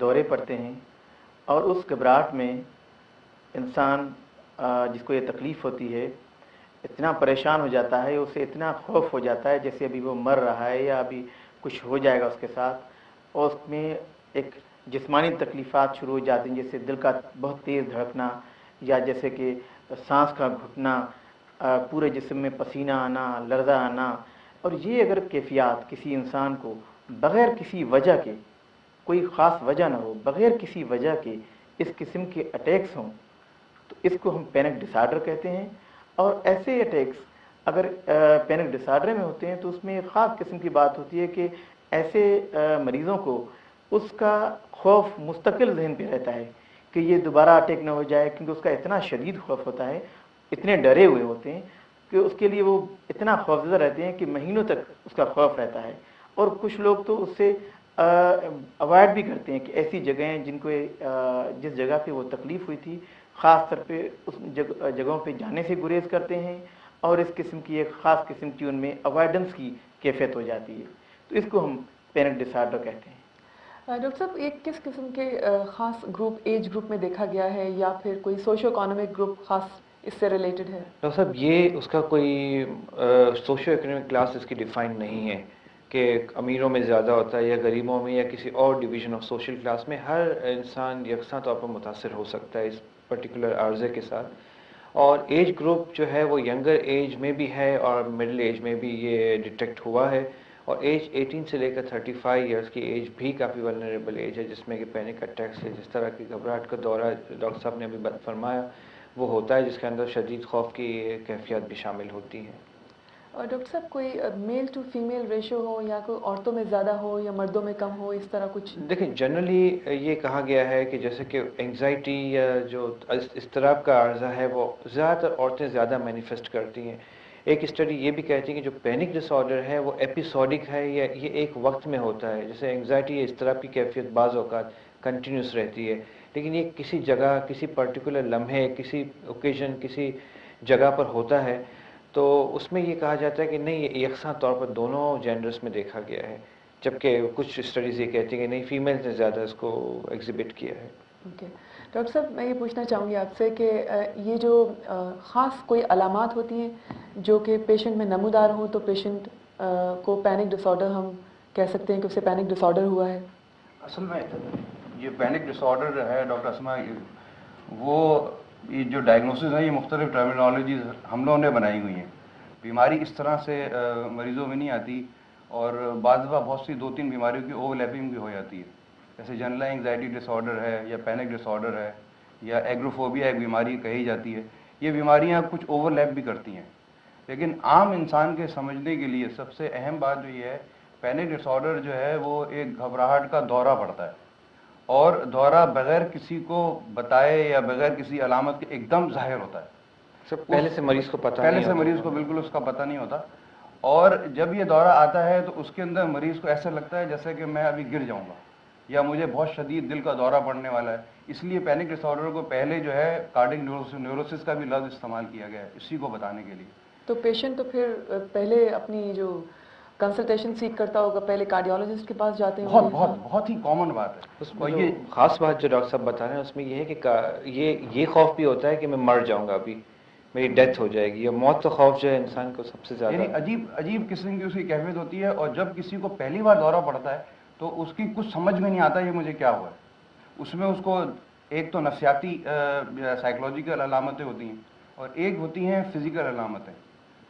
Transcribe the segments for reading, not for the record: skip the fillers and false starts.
دورے پڑتے ہیں اور اس گھبراہٹ میں انسان جس کو یہ تکلیف ہوتی ہے اتنا پریشان ہو جاتا ہے, اسے اتنا خوف ہو جاتا ہے جیسے ابھی وہ مر رہا ہے یا ابھی کچھ ہو جائے گا اس کے ساتھ, اور اس میں ایک جسمانی تکلیفات شروع ہو جاتی ہیں, جیسے دل کا بہت تیز دھڑکنا یا جیسے کہ سانس کا گھٹنا, پورے جسم میں پسینہ آنا, لرزہ آنا. اور یہ اگر کیفیات کسی انسان کو بغیر کسی وجہ کے, کوئی خاص وجہ نہ ہو, بغیر کسی وجہ کے اس قسم کے اٹیکس ہوں تو اس کو ہم پینک ڈس آرڈر کہتے ہیں. اور ایسے اٹیکس اگر پینک ڈس آرڈر میں ہوتے ہیں تو اس میں ایک خاص قسم کی بات ہوتی ہے کہ ایسے مریضوں کو اس کا خوف مستقل ذہن پہ رہتا ہے کہ یہ دوبارہ اٹیک نہ ہو جائے, کیونکہ اس کا اتنا شدید خوف ہوتا ہے, اتنے ڈرے ہوئے ہوتے ہیں کہ اس کے لیے وہ اتنا خوفزدہ رہتے ہیں کہ مہینوں تک اس کا خوف رہتا ہے. اور کچھ لوگ تو اس سے اوائڈ بھی کرتے ہیں کہ ایسی جگہیں جن کو جس جگہ پہ وہ تکلیف ہوئی تھی خاص طور پہ اس جگہوں پہ جانے سے گریز کرتے ہیں, اور اس قسم کی ایک خاص قسم کی ان میں اوائڈنس کی کیفیت ہو جاتی ہے. تو اس کو ہم پینک ڈس آرڈر کہتے ہیں. ڈاکٹر صاحب یہ کس قسم کے خاص گروپ, ایج گروپ میں دیکھا گیا ہے یا پھر کوئی سوشو اکانومک گروپ خاص اس سے ریلیٹڈ ہے؟ ڈاکٹر صاحب یہ اس کا کوئی سوشو اکنامک کلاس اس کی ڈیفائن نہیں ہے کہ امیروں میں زیادہ ہوتا ہے یا غریبوں میں یا کسی اور ڈویژن آف سوشل کلاس میں. ہر انسان یکساں طور پر متاثر ہو سکتا ہے اس پرٹیکولر عارضے کے ساتھ. اور ایج گروپ جو ہے وہ ینگر ایج میں بھی ہے اور مڈل ایج میں بھی یہ ڈیٹیکٹ ہوا ہے, اور ایج 18 سے لے کر 35 ایئرس کی ایج بھی کافی ولنریبل ایج ہے جس میں کہ پینک اٹیکس ہے, جس طرح کی گھبراہٹ کا دورہ ڈاکٹر صاحب نے ابھی فرمایا وہ ہوتا ہے, جس کے اندر شدید خوف کی کیفیت بھی شامل ہوتی ہیں. اور ڈاکٹر صاحب کوئی میل ٹو فیمیل ریشو ہو یا کوئی عورتوں میں زیادہ ہو یا مردوں میں کم ہو, اس طرح کچھ؟ دیکھیں جنرلی یہ کہا گیا ہے کہ جیسے کہ انگزائٹی یا جو اضطراب کا عارضہ ہے وہ زیادہ تر عورتیں زیادہ مینیفیسٹ کرتی ہیں. ایک اسٹڈی یہ بھی کہتی ہے کہ جو پینک ڈس آرڈر ہے وہ ایپیسوڈک ہے یا یہ ایک وقت میں ہوتا ہے. جیسے انگزائٹی یا اضطراب کی کیفیت بعض اوقات کنٹینیوس رہتی ہے, لیکن یہ کسی جگہ, کسی پرٹیکولر لمحے, کسی اوکیزن, کسی جگہ پر ہوتا ہے. تو اس میں یہ کہا جاتا ہے کہ نہیں یہ یکساں طور پر دونوں جینڈرز میں دیکھا گیا ہے, جبکہ کچھ اسٹڈیز یہ کہتی ہیں کہ نہیں فیمیلز نے زیادہ اس کو ایگزیبٹ کیا ہے. اوکے ڈاکٹر صاحب میں یہ پوچھنا چاہوں گی آپ سے کہ یہ جو خاص کوئی علامات ہوتی ہیں جو کہ پیشنٹ میں نمودار ہوں تو پیشنٹ کو پینک ڈس آرڈر ہم کہہ سکتے ہیں کہ اسے پینک ڈس آرڈر ہوا ہے؟ اصل میں یہ پینک ڈس آرڈر ہے ڈاکٹر اسما, وہ یہ جو ڈائگنوسس ہیں یہ مختلف ٹرمینالوجیز ہم لوگوں نے بنائی ہوئی ہیں. بیماری اس طرح سے مریضوں میں نہیں آتی, اور بعض دفعہ بہت سی 2-3 بیماریوں کی اوور لیپنگ بھی ہو جاتی ہے. جیسے جنرل انگزائٹی ڈس آرڈر ہے یا پینک ڈس آرڈر ہے یا ایگروفوبیا ایک بیماری کہی جاتی ہے. یہ بیماریاں کچھ اوور لیپ بھی کرتی ہیں, لیکن عام انسان کے سمجھنے کے لیے سب سے اہم بات جو یہ ہے, پینک ڈس آرڈر جو ہے وہ ایک گھبراہٹ کا دورہ پڑتا ہے, اور دورہ بغیر کسی کو بتائے یا بغیر کسی علامت کے ایک دم ظاہر ہوتا ہے. پہلے سے مریض کو پتہ پہلے سے مریض کو بالکل اس کا پتہ نہیں ہوتا, اور جب یہ دورہ آتا ہے تو اس کے اندر مریض کو ایسا لگتا ہے جیسے کہ میں ابھی گر جاؤں گا یا مجھے بہت شدید دل کا دورہ پڑنے والا ہے. اس لیے پینک ڈس آرڈر کو پہلے جو ہے کارڈک نیوروسس کا بھی لفظ استعمال کیا گیا ہے اسی کو بتانے کے لیے. تو پیشنٹ تو پھر پہلے اپنی جو کنسلٹیشن سیکھ کرتا ہوگا پہلے کارڈیولوجسٹ کے پاس جاتے ہیں؟ بہت ہی کامن بات ہے. اس میں یہ خاص بات جو ڈاکٹر صاحب بتا رہے ہیں اس میں یہ ہے کہ یہ خوف بھی ہوتا ہے کہ میں مر جاؤں گا, ابھی میری ڈیتھ ہو جائے گی, یا موت کا خوف جو ہے انسان کو سب سے زیادہ یعنی عجیب قسم کی اس کی کیفیت ہوتی ہے. اور جب کسی کو پہلی بار دورہ پڑتا ہے تو اس کی کچھ سمجھ میں نہیں آتا یہ مجھے کیا ہوا ہے. اس میں اس کو ایک تو نفسیاتی سائیکلوجیکل علامتیں ہوتی ہیں, اور ایک ہوتی ہیں فزیکل علامتیں.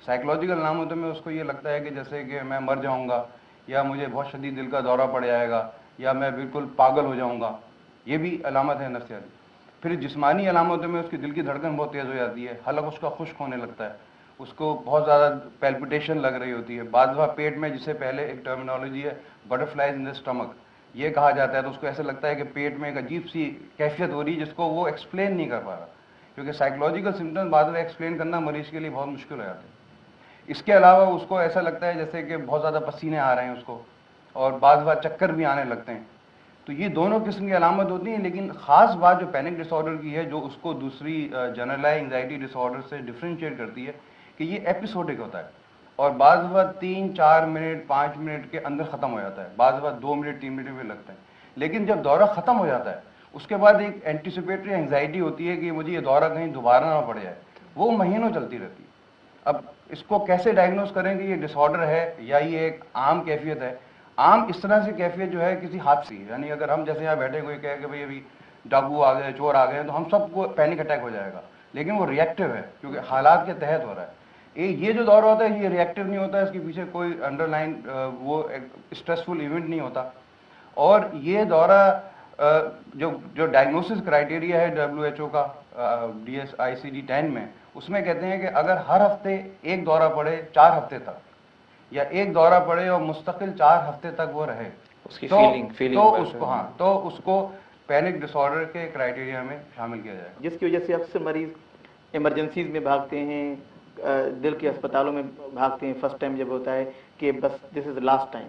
سائیکلوجیکل علامتوں میں اس کو یہ لگتا ہے کہ جیسے کہ میں مر جاؤں گا, یا مجھے بہت شدید دل کا دورہ پڑ جائے گا, یا میں بالکل پاگل ہو جاؤں گا, یہ بھی علامت ہے نفسیاتی. پھر جسمانی علامتوں میں اس کی دل کی دھڑکن بہت تیز ہو جاتی ہے, حلق اس کا خشک ہونے لگتا ہے, اس کو بہت زیادہ پیلپٹیشن لگ رہی ہوتی ہے. بعض دفعہ پیٹ میں, جسے پہلے ایک ٹرمینالوجی ہے بٹرفلائز ان دا اسٹمک یہ کہا جاتا ہے, تو اس کو ایسا لگتا ہے کہ پیٹ میں ایک عجیب سی کیفیت ہو رہی ہے جس کو وہ ایکسپلین نہیں کر پا رہا, کیونکہ سائیکلوجیکل سمٹمز بعد میں ایکسپلین کرنا مریض کے لیے بہت مشکل ہو جاتا ہے. اس کے علاوہ اس کو ایسا لگتا ہے جیسے کہ بہت زیادہ پسینے آ رہے ہیں اس کو, اور بعض دفعہ چکر بھی آنے لگتے ہیں. تو یہ دونوں قسم کی علامت ہوتی ہیں. لیکن خاص بات جو پینک ڈس آرڈر کی ہے, جو اس کو دوسری جنرلائز انگزائٹی ڈس آرڈر سے ڈفرینشیٹ کرتی ہے, کہ یہ ایپیسوڈک ہوتا ہے, اور بعض دفعہ 3-4 منٹ 5 منٹ کے اندر ختم ہو جاتا ہے, بعض دفعہ 2 منٹ 3 منٹ بھی لگتے ہیں. لیکن جب دورہ ختم ہو جاتا ہے اس کے بعد ایک اینٹیسپیٹری انگزائٹی ہوتی ہے کہ مجھے یہ دورہ کہیں دوبارہ نہ پڑ جائے، وہ مہینوں چلتی رہتی ہے۔ اب اس کو کیسے ڈائگنوز کریں کہ یہ ڈس آرڈر ہے یا یہ ایک عام کیفیت ہے؟ عام اس طرح سے کیفیت جو ہے کسی حادثے کی، یعنی اگر ہم جیسے یہاں بیٹھے کوئی کہے کہ بھائی ابھی ڈاکو آ گئے، چور آ گئے، تو ہم سب کو پینک اٹیک ہو جائے گا، لیکن وہ ریئیکٹیو ہے کیونکہ حالات کے تحت ہو رہا ہے۔ یہ جو دورہ ہوتا ہے یہ ریئیکٹیو نہیں ہوتا ہے، اس کے پیچھے کوئی انڈر لائن وہ اسٹریسفل ایونٹ نہیں ہوتا۔ اور یہ دورہ جو ڈائگنوسس کرائٹیریا ہے WHO کا DSICD-10 میں، اس میں کہتے ہیں کہ اگر ہر ہفتے ایک دورہ پڑے 4 ہفتے تک، یا ایک دورہ پڑے اور مستقل 4 ہفتے تک وہ رہے، اس کی تو فیلنگ تو اس کو پینک ڈس آرڈر کے کرائٹیریا میں شامل کیا جائے گا۔ جس کی وجہ سے اکثر مریض ایمرجنسیز میں بھاگتے ہیں، دل کے اسپتالوں میں بھاگتے ہیں فرسٹ ٹائم جب ہوتا ہے کہ بس دس از لاسٹ ٹائم۔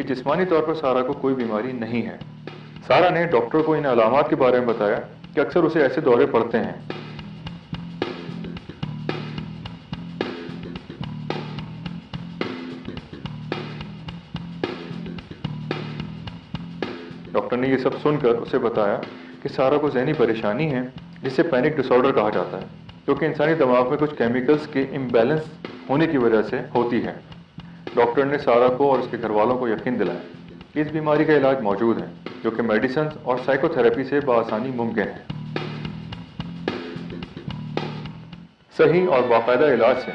کہ جسمانی طور پر سارا کو کوئی بیماری نہیں ہے. سارا نے ڈاکٹر کو ان علامات کے بارے میں بتایا کہ اکثر اسے ایسے دورے پڑتے ہیں. ڈاکٹر نے یہ سب سن کر اسے بتایا کہ سارا کو ذہنی پریشانی ہے جسے پینک ڈس آرڈر کہا جاتا ہے، کیونکہ انسانی دماغ میں کچھ کیمیکلز کے امبیلنس ہونے کی وجہ سے ہوتی ہے. ڈاکٹر نے سارا کو اور اس کے گھر والوں کو یقین دلایا کہ اس بیماری کا علاج موجود ہے جو کہ میڈیسنز اور سائیکو تھراپی سے بآسانی ممکن ہے. صحیح اور باقاعدہ علاج سے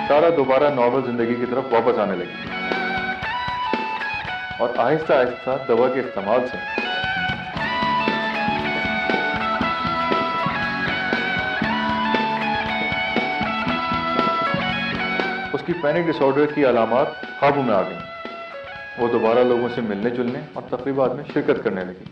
سارا دوبارہ نارمل زندگی کی طرف واپس آنے لگی اور آہستہ آہستہ دوا کے استعمال سے اس کی پینک ڈس آرڈر کی علامات قابو میں آ گئیں. وہ دوبارہ لوگوں سے ملنے جلنے اور تقریبات میں شرکت کرنے لگی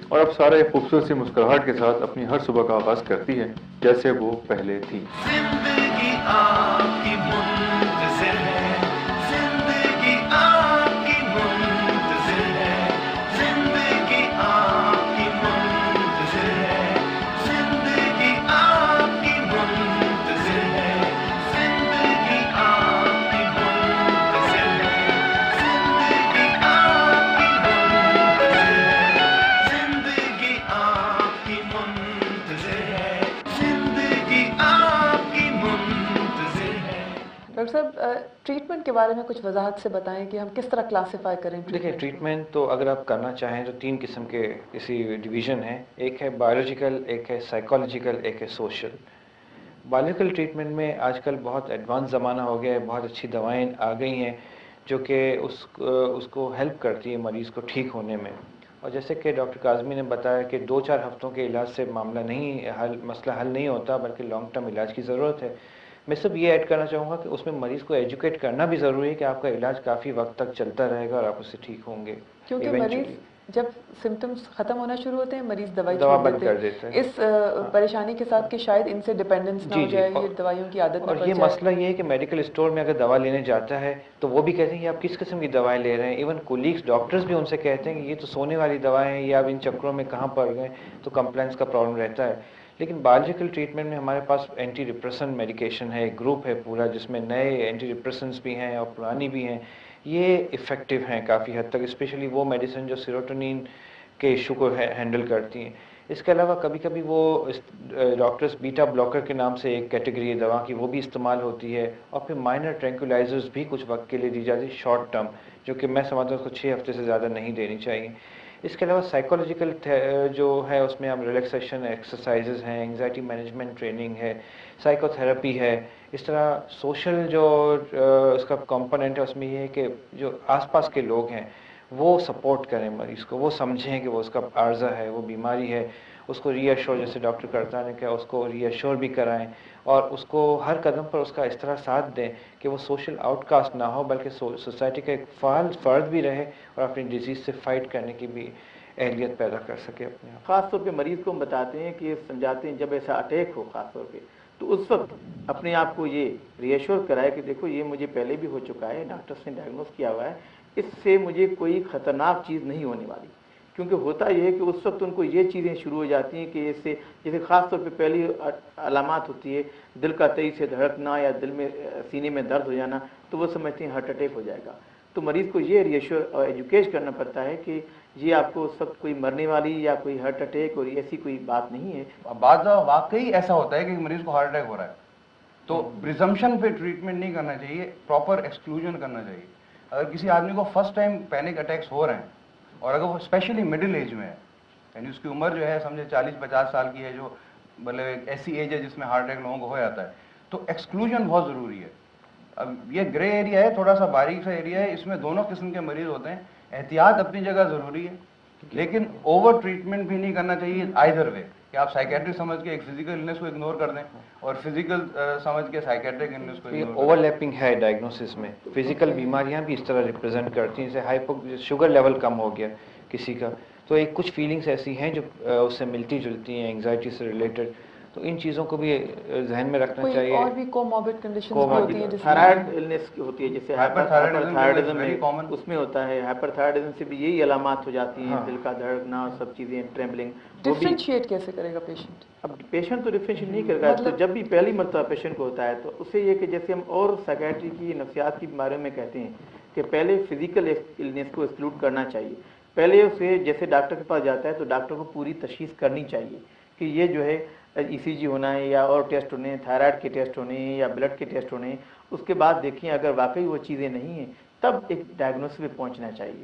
اور اب سارا ایک خوبصورت سی مسکراہٹ کے ساتھ اپنی ہر صبح کا آغاز کرتی ہے جیسے وہ پہلے تھی. زندگی آپ کی منتظر ہے، زندگی آپ کی منتظر ہے، زندگی آپ کی منتظر ہے، زندگی آپ کی منتظر ہے، زندگی آپ کی منتظر ہے، زندگی آپ کی منتظر ہے، زندگی آپ کی منتظر ہے. ڈاکٹر صاحب ٹریٹمنٹ کے بارے میں کچھ وضاحت سے بتائیں کہ ہم کس طرح کلاسیفائی کریں دیکھیں ٹریٹمنٹ تو اگر آپ کرنا چاہیں تو 3 قسم کے کسی ڈویژن ہیں. ایک ہے بایولوجیکل، ایک ہے سائیکالوجیکل، ایک ہے سوشل. بایولوجیکل ٹریٹمنٹ میں آج کل بہت ایڈوانس زمانہ ہو گیا ہے، بہت اچھی دوائیں آ گئی ہیں جو کہ اس کو ہیلپ کرتی ہے مریض کو ٹھیک ہونے میں. اور جیسے کہ ڈاکٹر کاظمی نے بتایا کہ 2-4 ہفتوں کے علاج سے معاملہ مسئلہ حل نہیں ہوتا بلکہ لانگ ٹرم علاج کی ضرورت ہے. میں صرف یہ ایڈ کرنا چاہوں گا کہ اس میں مریض کو ایجوکیٹ کرنا بھی ضروری ہے کہ آپ کا علاج کافی وقت تک چلتا رہے گا اور آپ اس سے ٹھیک ہوں گے. کیونکہ مریض جب سمٹمز ختم ہونا شروع ہوتے ہیں مریض دوائی دوا چھوڑ بند کر دیتے دیتا ہیں ہے. اس پریشانی کے ساتھ کہ شاید ان سے ڈیپینڈنس نہ ہو جائے، یہ دوائیوں کی عادت نہ اور پڑ یہ جائے. مسئلہ یہ ہے کہ میڈیکل اسٹور میں اگر دوا لینے جاتا ہے تو وہ بھی کہتے ہیں کہ آپ کس قسم کی دوائیں لے رہے ہیں. ایون کولیگس ڈاکٹرز بھی ان سے کہتے ہیں کہ یہ تو سونے والی دوائیں ہیں، یہ آپ ان چکروں میں کہاں پڑ گئے. تو کمپلینس کا پرابلم رہتا ہے. لیکن بایولوجیکل ٹریٹمنٹ میں ہمارے پاس اینٹی ڈپریسنٹ میڈیکیشن ہے، ایک گروپ ہے پورا جس میں نئے اینٹی ڈپریسنٹس بھی ہیں اور پرانی بھی ہیں. یہ افیکٹو ہیں کافی حد تک، اسپیشلی وہ میڈیسن جو سیروٹونین کے ایشو کو ہینڈل کرتی ہیں. اس کے علاوہ کبھی کبھی وہ ڈاکٹرز بیٹا بلاکر کے نام سے ایک کیٹیگری ہے دوا کی، وہ بھی استعمال ہوتی ہے. اور پھر مائنر ٹرینکولائزرز بھی کچھ وقت کے لیے دی جاتی ہے شارٹ ٹرم، جو کہ میں سمجھتا ہوں اس کو 6 ہفتے سے زیادہ نہیں دینی چاہیے. اس کے علاوہ سائیکولوجیکل جو ہے اس میں ہم ریلیکسیشن ایکسرسائزز ہیں، انگزائٹی مینجمنٹ ٹریننگ ہے، سائیکو تھراپی ہے. اس طرح سوشل جو اس کا کمپوننٹ ہے اس میں یہ ہے کہ جو آس پاس کے لوگ ہیں وہ سپورٹ کریں مریض کو، وہ سمجھیں کہ وہ اس کا عارضہ ہے، وہ بیماری ہے. اس کو ری ایشور، جیسے ڈاکٹر کرتا نے کہا، اس کو ری ایشور بھی کرائیں اور اس کو ہر قدم پر اس کا اس طرح ساتھ دیں کہ وہ سوشل آؤٹ کاسٹ نہ ہو بلکہ سوسائٹی کا ایک فعال فرد بھی رہے اور اپنی ڈیزیز سے فائٹ کرنے کی بھی اہلیت پیدا کر سکے اپنے آپ. خاص طور پہ مریض کو ہم بتاتے ہیں کہ سمجھاتے ہیں جب ایسا اٹیک ہو خاص طور پہ تو اس وقت اپنے آپ کو یہ ری ایشور کرائے کہ دیکھو یہ مجھے پہلے بھی ہو چکا ہے، ڈاکٹرس نے ڈائگنوز کیا ہوا ہے، اس سے مجھے کوئی خطرناک چیز نہیں ہونے والی. کیونکہ ہوتا یہ ہے کہ اس وقت ان کو یہ چیزیں شروع ہو جاتی ہیں کہ اس سے جیسے خاص طور پہ پہلی علامات ہوتی ہے دل کا تیزی سے دھڑکنا یا دل میں سینے میں درد ہو جانا، تو وہ سمجھتے ہیں ہارٹ اٹیک ہو جائے گا. تو مریض کو یہ ریشور اور ایجوکیٹ کرنا پڑتا ہے کہ یہ آپ کو اس وقت کوئی مرنے والی یا کوئی ہارٹ اٹیک اور ایسی کوئی بات نہیں ہے. بعض واقعی ایسا ہوتا ہے کہ مریض کو ہارٹ اٹیک ہو رہا ہے تو پریزمپشن پہ ٹریٹمنٹ نہیں کرنا چاہیے، پراپر ایکسکلوژن کرنا چاہیے. اگر کسی آدمی کو فرسٹ ٹائم پینک اٹیکس ہو رہے ہیں اور اگر وہ اسپیشلی مڈل ایج میں ہے، یعنی اس کی عمر جو ہے سمجھے 40-50 سال کی ہے، جو مطلب ایک ایسی ایج ہے جس میں ہارٹ اٹیک لوگوں کو ہو جاتا ہے، تو ایکسکلوژن بہت ضروری ہے. اب یہ گرے ایریا ہے، تھوڑا سا باریک سا ایریا ہے، اس میں دونوں قسم کے مریض ہوتے ہیں. احتیاط اپنی جگہ ضروری ہے لیکن اوور ٹریٹمنٹ بھی نہیں کرنا چاہیے آئدر وے، کہ آپ سائیکیٹری سمجھ کے ایک فزیکل النس کو اگنور کر دیں اور فزیکل سمجھ کے سائیکیٹرک النس کو اگنور کر دیں. اوور لیپنگ ہے ڈائگنوسس میں. فزیکل بیماریاں بھی اس طرح ریپرزینٹ کرتی ہیں، جیسے شوگر لیول کم ہو گیا کسی کا تو ایک کچھ فیلنگس ایسی ہیں جو اس سے ملتی جلتی ہیں، انگزائٹی سے ریلیٹڈ. تو ان چیزوں کو بھی ذہن میں رکھنا کوئی چاہیے. اور بھی کوموربڈ کنڈیشنز Comorbid ہوتی ہیں جس تھائرائڈ النس کی ہوتی ہے، جیسے Hyperthyroidism ہائپرتھائرائڈزم is very common. اس میں ہوتا ہے. ہائپرتھائرائڈزم سے بھی یہی علامات ہو جاتی ہیں، ہاں. دل کا دھڑکنا اور سب چیزیں، ٹریمبلنگ. ڈفرینشیٹ کیسے کرے گا پیشنٹ؟ اب پیشنٹ تو ڈفرینشیٹ نہیں کرے گا. تو جب بھی پہلی مرتبہ پیشنٹ کو ہوتا ہے تو اسے یہ کہ جیسے ہم اور سائیکیٹری کی، نفسیات کی بیماریوں میں کہتے ہیں کہ پہلے فزیکل النس کو ایکسکلوڈ کرنا چاہیے. پہلے اسے جیسے ڈاکٹر کے پاس جاتا ہے تو ڈاکٹر کو پوری تشخیص کرنی چاہیے کہ یہ جو ہے ای سی جی ہونا ہے یا اور ٹیسٹ ہونے ہیں، تھائرائڈ کے ٹیسٹ ہونے ہیں یا بلڈ کے ٹیسٹ ہونے ہیں. اس کے بعد دیکھیں اگر واقعی وہ چیزیں نہیں ہیں تب ایک ڈائگنوسس پہ پہنچنا چاہیے.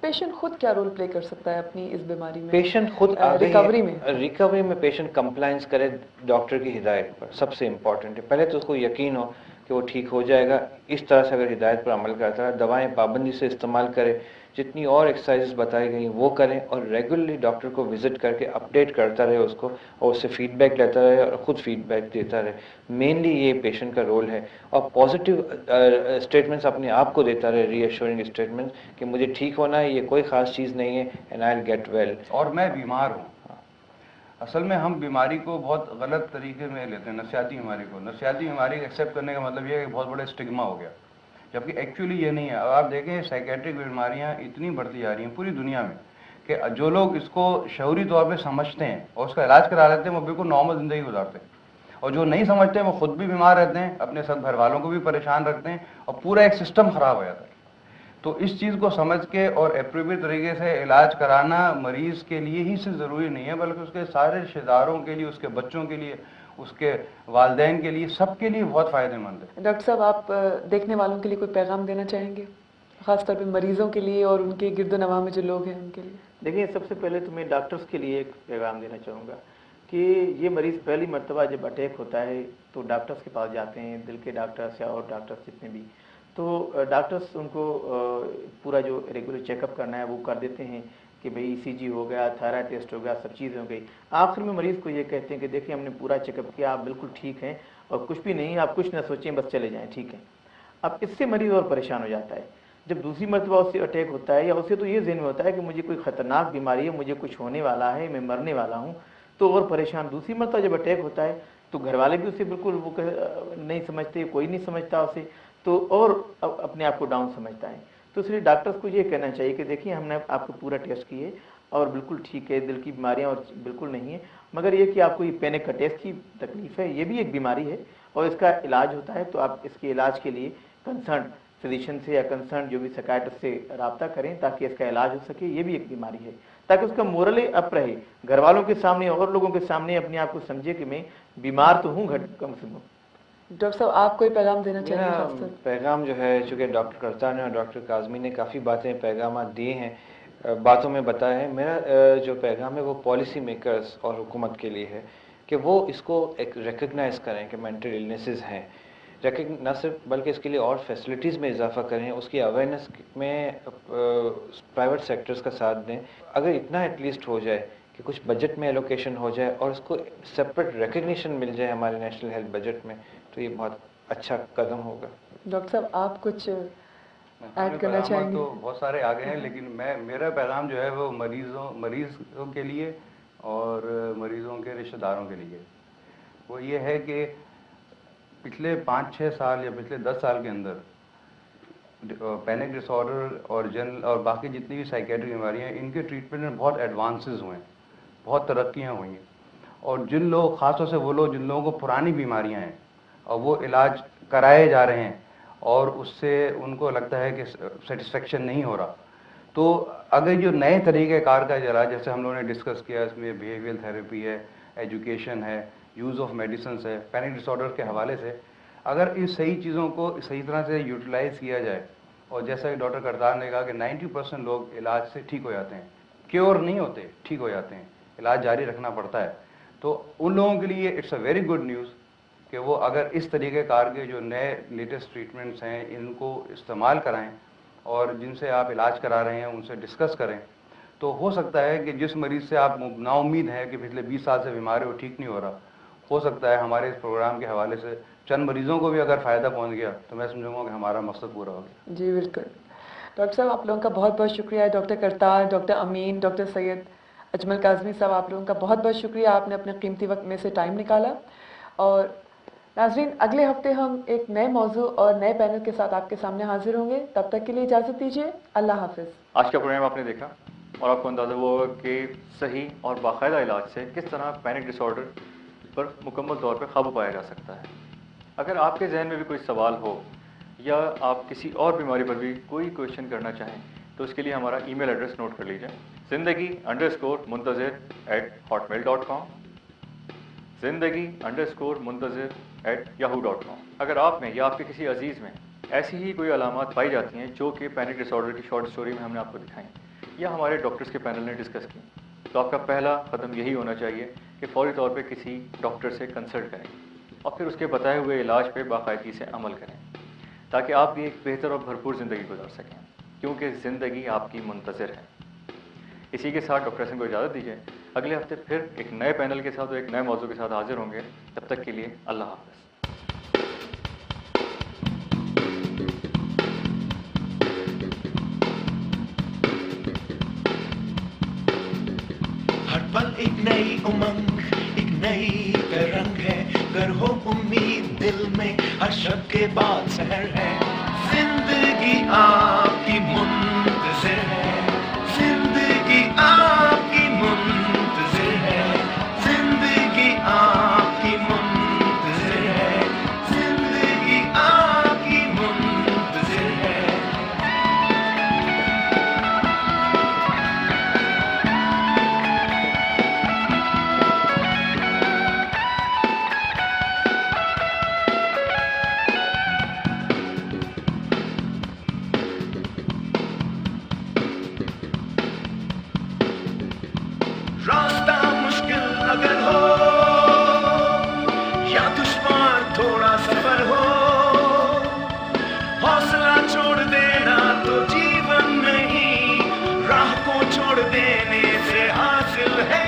پیشنٹ خود کیا رول پلے کر سکتا ہے اپنی اس بیماری میں؟ پیشنٹ خود ریکوری میں ریکوری میں پیشنٹ کمپلائنس کرے ڈاکٹر کی ہدایت پر، سب سے امپورٹنٹ ہے. پہلے تو اس کو یقین ہو کہ وہ ٹھیک ہو جائے گا. اس طرح سے اگر ہدایت پر عمل کرتا ہے، دوائیں پابندی سے استعمال کرے، جتنی اور ایکسرسائزز بتائی گئی وہ کریں، اور ریگولرلی ڈاکٹر کو وزٹ کر کے اپڈیٹ کرتا رہے اس کو، اور اس سے فیڈ بیک لیتا رہے اور خود فیڈ بیک دیتا رہے. مینلی یہ پیشنٹ کا رول ہے. اور پازیٹیو اسٹیٹمنٹس اپنے آپ کو دیتا رہے، ری ایشورنگ اسٹیٹمنٹس کہ مجھے ٹھیک ہونا ہے، یہ کوئی خاص چیز نہیں ہے، and I will get well. اور میں بیمار ہوں. اصل میں ہم بیماری کو بہت غلط طریقے میں لیتے ہیں. نفسیاتی بیماری کو، نفسیاتی بیماری ایکسیپٹ کرنے کا مطلب یہ ہے کہ بہت بڑا اسٹگما ہو گیا، جبکہ ایکچولی یہ نہیں ہے. اب آپ دیکھیں سائیکیٹرک بیماریاں اتنی بڑھتی جا رہی ہیں پوری دنیا میں کہ جو لوگ اس کو شعوری طور پہ سمجھتے ہیں اور اس کا علاج کرا لیتے ہیں وہ بالکل نارمل زندگی گزارتے ہیں، اور جو نہیں سمجھتے ہیں وہ خود بھی بیمار رہتے ہیں، اپنے سب گھر والوں کو بھی پریشان رکھتے ہیں، اور پورا ایک سسٹم خراب ہو جاتا ہے. تو اس چیز کو سمجھ کے اور اپروپریٹ طریقے سے علاج کرانا مریض کے لیے ہی صرف ضروری نہیں ہے، بلکہ اس کے سارے رشتہ داروں کے لیے، اس کے بچوں کے لیے، اس کے والدین کے لیے، سب کے لیے بہت فائدہ مند ہے. ڈاکٹر صاحب، آپ دیکھنے والوں کے لیے کوئی پیغام دینا چاہیں گے، خاص طور پہ مریضوں کے لیے اور ان کے گرد و نواح میں جو لوگ ہیں ان کے لیے؟ دیکھیں، سب سے پہلے تو میں ڈاکٹرز کے لیے ایک پیغام دینا چاہوں گا کہ یہ مریض پہلی مرتبہ جب اٹیک ہوتا ہے تو ڈاکٹرز کے پاس جاتے ہیں، دل کے ڈاکٹرز یا اور ڈاکٹرز جتنے بھی، تو ڈاکٹرز ان کو پورا جو ریگولر چیک اپ کرنا ہے وہ کر دیتے ہیں کہ بھئی ای سی جی ہو گیا، تھائرائڈ ٹیسٹ ہو گیا، سب چیزیں ہو گئی. آخر میں مریض کو یہ کہتے ہیں کہ دیکھیں ہم نے پورا چیک اپ کیا، آپ بالکل ٹھیک ہیں اور کچھ بھی نہیں، آپ کچھ نہ سوچیں، بس چلے جائیں، ٹھیک ہے. اب اس سے مریض اور پریشان ہو جاتا ہے. جب دوسری مرتبہ اس سے اٹیک ہوتا ہے یا اسے تو یہ ذہن میں ہوتا ہے کہ مجھے کوئی خطرناک بیماری ہے، مجھے کچھ ہونے والا ہے، میں مرنے والا ہوں، تو اور پریشان. دوسری مرتبہ جب اٹیک ہوتا ہے تو گھر والے بھی اسے بالکل وہ نہیں سمجھتے، کوئی نہیں سمجھتا اسے، تو اور اپنے آپ کو ڈاؤن سمجھتا ہے. تو اس لیے ڈاکٹرز کو یہ کہنا چاہیے کہ دیکھیے ہم نے آپ کو پورا ٹیسٹ کیے اور بالکل ٹھیک ہے، دل کی بیماریاں اور بالکل نہیں ہیں، مگر یہ کہ آپ کو یہ پینک اٹیک کی تکلیف ہے، یہ بھی ایک بیماری ہے اور اس کا علاج ہوتا ہے. تو آپ اس کے علاج کے لیے کنسرن فزیشین سے یا کنسرن جو بھی سائیکیٹرسٹ سے رابطہ کریں تاکہ اس کا علاج ہو سکے. یہ بھی ایک بیماری ہے، تاکہ اس کا مورل اپ رہے، گھر والوں کے سامنے اور لوگوں کے سامنے اپنے آپ کو سمجھے کہ میں بیمار تو ہوں کم سے کم. ڈاکٹر صاحب، آپ کوئی پیغام دینا چاہیں گے میرا خاص طور؟ پیغام جو ہے، چونکہ ڈاکٹر کرتان اور ڈاکٹر کاظمی نے کافی باتیں، پیغامات دیے ہیں، باتوں میں بتایا ہے. میرا جو پیغام ہے وہ پالیسی میکرز اور حکومت کے لیے ہے کہ وہ اس کو ایک ریکگنائز کریں کہ مینٹل النیسز ہیں، نہ صرف بلکہ اس کے لیے اور فیسلٹیز میں اضافہ کریں، اس کی اویئرنیس میں پرائیویٹ سیکٹرز کا ساتھ دیں. اگر اتنا ایٹ لیسٹ ہو جائے کہ کچھ بجٹ میں ایلوکیشن ہو جائے اور اس کو سپریٹ ریکگنیشن مل جائے ہمارے نیشنل ہیلتھ بجٹ میں، تو یہ بہت اچھا قدم ہوگا. ڈاکٹر صاحب، آپ کچھ ایڈ کرنا چاہیں گے؟ تو بہت سارے آگے ہیں، لیکن میرا پیغام جو ہے وہ مریضوں کے لیے اور مریضوں کے رشتہ داروں کے لیے وہ یہ ہے کہ پچھلے 5-6 سال یا پچھلے 10 سال کے اندر پینک ڈس آرڈر اور باقی جتنی بھی سائیکیٹرک بیماریاں ہیں ان کے ٹریٹمنٹ میں بہت ایڈوانسز ہوئے ہیں، بہت ترقیاں ہوئی ہیں. اور جن لوگ، خاص طور سے وہ لوگ جن لوگوں کو پرانی بیماریاں ہیں اور وہ علاج کرائے جا رہے ہیں اور اس سے ان کو لگتا ہے کہ سیٹسفیکشن نہیں ہو رہا، تو اگر جو نئے طریقہ کار کا علاج جیسے ہم لوگوں نے ڈسکس کیا، اس میں بیہیویئر تھراپی ہے، ایجوکیشن ہے، یوز آف میڈیسنس ہے، پینک ڈس آرڈر کے حوالے سے اگر ان صحیح چیزوں کو صحیح طرح سے یوٹیلائز کیا جائے، اور جیسا کہ ڈاکٹر کرتار نے کہا کہ 90% لوگ علاج سے ٹھیک ہو جاتے ہیں، کیور نہیں ہوتے، ٹھیک ہو جاتے ہیں، علاج جاری رکھنا پڑتا ہے. تو ان لوگوں کے لیے it's a very good news کہ وہ اگر اس طریقہ کار کے جو نئے لیٹسٹ ٹریٹمنٹس ہیں ان کو استعمال کرائیں اور جن سے آپ علاج کرا رہے ہیں ان سے ڈسکس کریں، تو ہو سکتا ہے کہ جس مریض سے آپ نا امید ہیں کہ پچھلے 20 سال سے بیمار ہے وہ ٹھیک نہیں ہو رہا، ہو سکتا ہے ہمارے اس پروگرام کے حوالے سے چند مریضوں کو بھی اگر فائدہ پہنچ گیا تو میں سمجھوں گا کہ ہمارا مقصد پورا ہو گیا. جی بالکل. ڈاکٹر صاحب آپ لوگوں کا بہت بہت شکریہ. ڈاکٹر کرتار, ڈاکٹر امین, ڈاکٹر سید اجمل کاظمی صاحب, آپ لوگوں کا بہت بہت شکریہ, آپ نے اپنے قیمتی وقت میں سے ٹائم نکالا. اور ناظرین, اگلے ہفتے ہم ایک نئے موضوع اور نئے پینل کے ساتھ آپ کے سامنے حاضر ہوں گے. تب تک کے لیے اجازت دیجیے. اللہ حافظ. آج کا پروگرام آپ نے دیکھا اور آپ کو اندازہ ہوا ہوگا کہ صحیح اور باقاعدہ علاج سے کس طرح پینک ڈس آرڈر پر مکمل طور پہ قابو پایا جا سکتا ہے. اگر آپ کے ذہن میں بھی کوئی سوال ہو یا آپ کسی اور بیماری پر بھی کوئی کویشچن کرنا چاہیں تو اس کے لیے ہمارا ای میل ایڈریس نوٹ کر لیجیے, zindagi_muntazir@hotmail.com, zindagi_muntazir@yahoo.com. اگر آپ میں یا آپ کے کسی عزیز میں ایسی ہی کوئی علامات پائی جاتی ہیں جو کہ پینک ڈس آرڈر کی شارٹ اسٹوری میں ہم نے آپ کو دکھائیں یا ہمارے ڈاکٹرز کے پینل نے ڈسکس کی, تو آپ کا پہلا قدم یہی ہونا چاہیے کہ فوری طور پہ کسی ڈاکٹر سے کنسلٹ کریں اور پھر اس کے بتائے ہوئے علاج پہ باقاعدگی سے عمل کریں تاکہ آپ بھی ایک بہتر اور بھرپور زندگی گزار سکیں, کیونکہ زندگی آپ کی منتظر ہے. اسی کے ساتھ ڈاکٹر حسن کو اجازت دیجیے. اگلے ہفتے پھر ایک نئے پینل کے ساتھ اور ایک نئے موضوع کے ساتھ حاضر ہوں گے. تب تک کے لیے اللہ حافظ. ہر پل ایک نئی امنگ, ایک نئی رنگ ہے, گر ہو امید دل میں ہر شب کے بعد سحر ہے. زندگی آپ کی منتظر ہے, زندگی آپ کی منتظر ہے, زندگی آپ کی منتظر ہے, زندگی آپ کی منتظر ہے. راستہ مشکل اگر ہو یا دشوار تھوڑا سفر ہو, حوصلہ چھوڑ دینا تو جیون نہیں, راہ کو چھوڑ دینے سے حاصل ہے